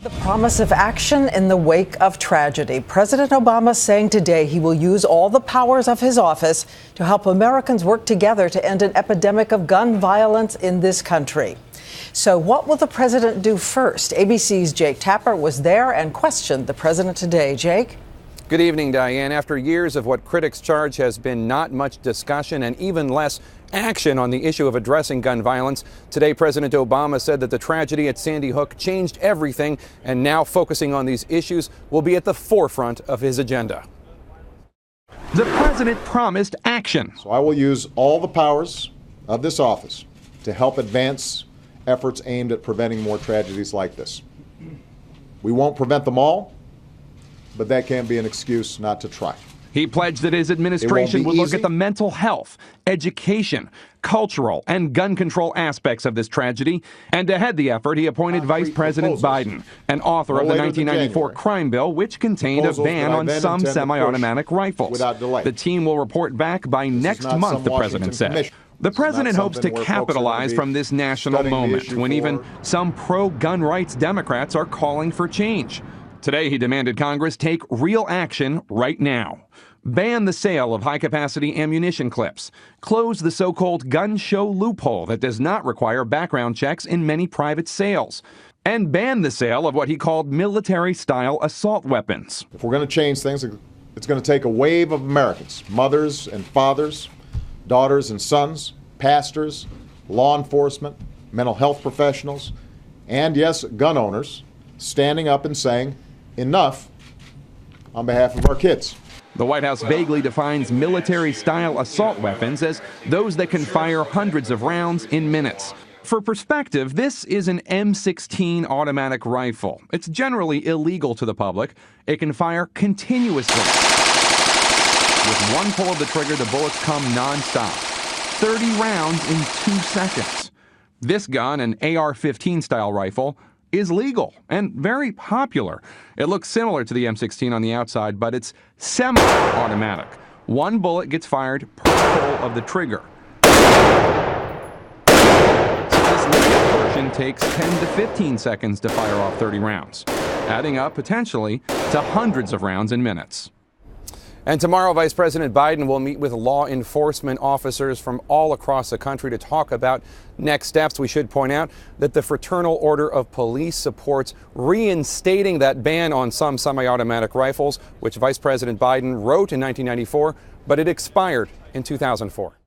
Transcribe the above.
The promise of action in the wake of tragedy. President Obama saying today he will use all the powers of his office to help Americans work together to end an epidemic of gun violence in this country. So what will the president do first? ABC's Jake Tapper was there and questioned the president today. Jake? Good evening, Diane. After years of what critics charge has been not much discussion and even less action on the issue of addressing gun violence, today President Obama said that the tragedy at Sandy Hook changed everything, and now focusing on these issues will be at the forefront of his agenda. The president promised action. So I will use all the powers of this office to help advance efforts aimed at preventing more tragedies like this. We won't prevent them all, but that can't be an excuse not to try. He pledged that his administration would look at the mental health, education, cultural, and gun control aspects of this tragedy. And to head the effort, he appointed Vice President Biden, an author of the 1994 crime bill, which contained a ban on some semi-automatic rifles. The team will report back by next month, the president said. The president hopes to capitalize from this national moment when even some pro-gun rights Democrats are calling for change. Today, he demanded Congress take real action right now. Ban the sale of high-capacity ammunition clips. Close the so-called gun show loophole that does not require background checks in many private sales. And ban the sale of what he called military-style assault weapons. If we're going to change things, it's going to take a wave of Americans, mothers and fathers, daughters and sons, pastors, law enforcement, mental health professionals, and yes, gun owners, standing up and saying, enough on behalf of our kids. The White House vaguely defines military-style assault weapons as those that can fire hundreds of rounds in minutes. For perspective, this is an M16 automatic rifle. It's generally illegal to the public. It can fire continuously. With one pull of the trigger, the bullets come non-stop. 30 rounds in 2 seconds. This gun, an AR-15 style rifle, is legal and very popular. It looks similar to the M16 on the outside, but it's semi-automatic. One bullet gets fired per pull of the trigger. So this legal version takes 10 to 15 seconds to fire off 30 rounds, adding up potentially to hundreds of rounds in minutes. And tomorrow, Vice President Biden will meet with law enforcement officers from all across the country to talk about next steps. We should point out that the Fraternal Order of Police supports reinstating that ban on some semi-automatic rifles, which Vice President Biden wrote in 1994, but it expired in 2004.